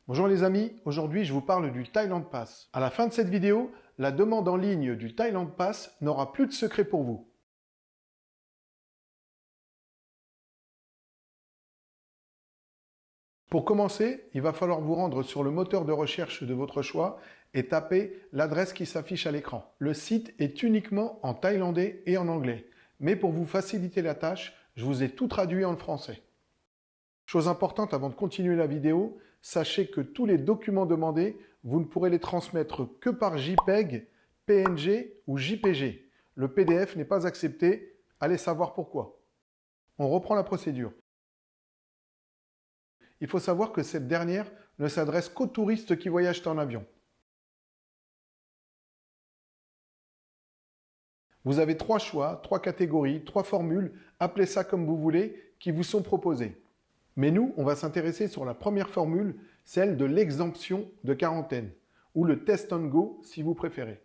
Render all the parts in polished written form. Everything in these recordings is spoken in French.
Bonjour les amis, aujourd'hui je vous parle du Thailand Pass. À la fin de cette vidéo, la demande en ligne du Thailand Pass n'aura plus de secret pour vous. Pour commencer, il va falloir vous rendre sur le moteur de recherche de votre choix et taper l'adresse qui s'affiche à l'écran. Le site est uniquement en thaïlandais et en anglais, mais pour vous faciliter la tâche, je vous ai tout traduit en français. Chose importante avant de continuer la vidéo, sachez que tous les documents demandés, vous ne pourrez les transmettre que par JPEG, PNG ou JPG. Le PDF n'est pas accepté, allez savoir pourquoi. On reprend la procédure. Il faut savoir que cette dernière ne s'adresse qu'aux touristes qui voyagent en avion. Vous avez 3 choix, 3 catégories, 3 formules, appelez ça comme vous voulez, qui vous sont proposées. Mais nous, on va s'intéresser sur la première formule, celle de l'exemption de quarantaine, ou le test and go si vous préférez.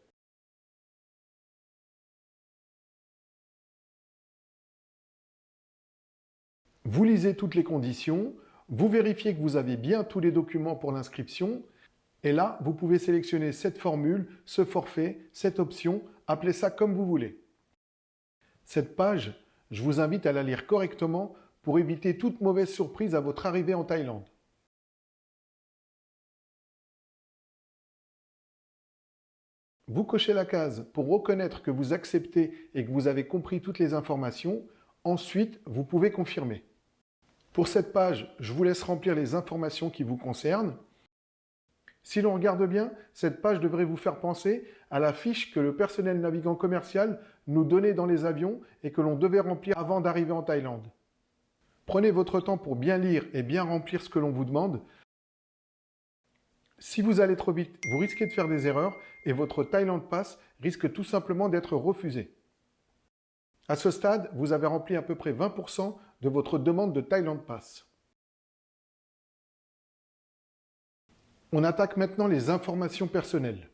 Vous lisez toutes les conditions, vous vérifiez que vous avez bien tous les documents pour l'inscription, et là, vous pouvez sélectionner cette formule, ce forfait, cette option, appelez ça comme vous voulez. Cette page, je vous invite à la lire correctement pour éviter toute mauvaise surprise à votre arrivée en Thaïlande. Vous cochez la case pour reconnaître que vous acceptez et que vous avez compris toutes les informations. Ensuite, vous pouvez confirmer. Pour cette page, je vous laisse remplir les informations qui vous concernent. Si l'on regarde bien, cette page devrait vous faire penser à la fiche que le personnel navigant commercial nous donnait dans les avions et que l'on devait remplir avant d'arriver en Thaïlande. Prenez votre temps pour bien lire et bien remplir ce que l'on vous demande. Si vous allez trop vite, vous risquez de faire des erreurs et votre Thailand Pass risque tout simplement d'être refusé. À ce stade, vous avez rempli à peu près 20% de votre demande de Thailand Pass. On attaque maintenant les informations personnelles.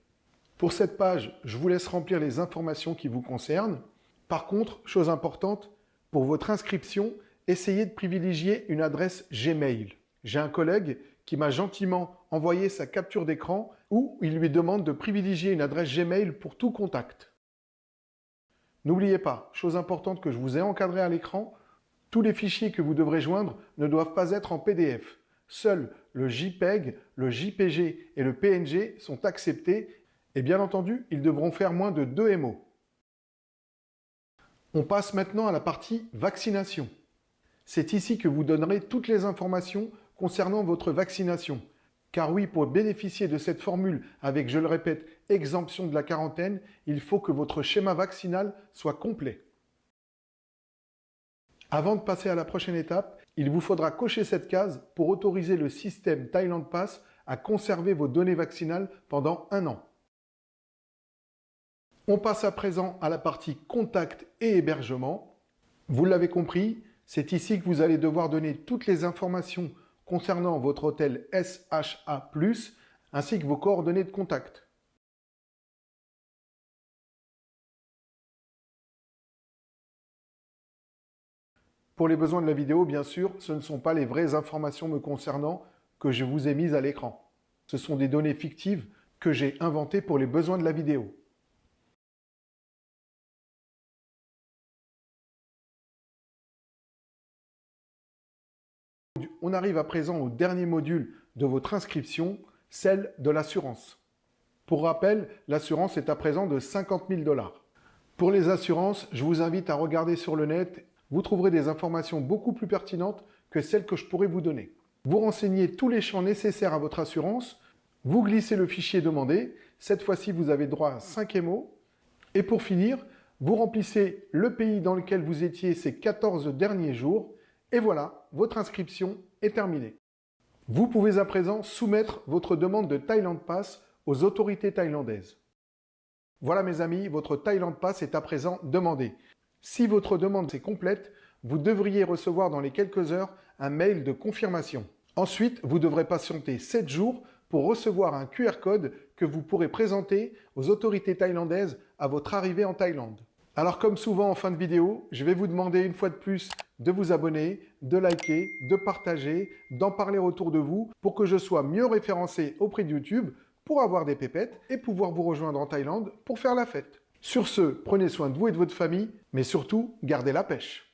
Pour cette page, je vous laisse remplir les informations qui vous concernent. Par contre, chose importante, pour votre inscription, essayez de privilégier une adresse Gmail. J'ai un collègue qui m'a gentiment envoyé sa capture d'écran où il lui demande de privilégier une adresse Gmail pour tout contact. N'oubliez pas, chose importante que je vous ai encadré à l'écran, tous les fichiers que vous devrez joindre ne doivent pas être en PDF. Seuls le JPEG, le JPG et le PNG sont acceptés et bien entendu, ils devront faire moins de 2 MO. On passe maintenant à la partie vaccination. C'est ici que vous donnerez toutes les informations concernant votre vaccination. Car oui, pour bénéficier de cette formule avec, je le répète, exemption de la quarantaine, il faut que votre schéma vaccinal soit complet. Avant de passer à la prochaine étape, il vous faudra cocher cette case pour autoriser le système Thailand Pass à conserver vos données vaccinales pendant 1 an. On passe à présent à la partie contact et hébergement. Vous l'avez compris, c'est ici que vous allez devoir donner toutes les informations concernant votre hôtel SHA+, ainsi que vos coordonnées de contact. Pour les besoins de la vidéo, bien sûr, ce ne sont pas les vraies informations me concernant que je vous ai mises à l'écran. Ce sont des données fictives que j'ai inventées pour les besoins de la vidéo. On arrive à présent au dernier module de votre inscription, celle de l'assurance. Pour rappel, l'assurance est à présent de 50 000 $. Pour les assurances, je vous invite à regarder sur le net. Vous trouverez des informations beaucoup plus pertinentes que celles que je pourrais vous donner. Vous renseignez tous les champs nécessaires à votre assurance. Vous glissez le fichier demandé. Cette fois-ci, vous avez droit à 5 MO. Et pour finir, vous remplissez le pays dans lequel vous étiez ces 14 derniers jours. Et voilà, votre inscription est terminée. Vous pouvez à présent soumettre votre demande de Thailand Pass aux autorités thaïlandaises. Voilà mes amis, votre Thailand Pass est à présent demandé. Si votre demande est complète, vous devriez recevoir dans les quelques heures un mail de confirmation. Ensuite, vous devrez patienter 7 jours pour recevoir un QR code que vous pourrez présenter aux autorités thaïlandaises à votre arrivée en Thaïlande. Alors comme souvent en fin de vidéo, je vais vous demander une fois de plus de vous abonner, de liker, de partager, d'en parler autour de vous pour que je sois mieux référencé auprès de YouTube pour avoir des pépettes et pouvoir vous rejoindre en Thaïlande pour faire la fête. Sur ce, prenez soin de vous et de votre famille, mais surtout, gardez la pêche.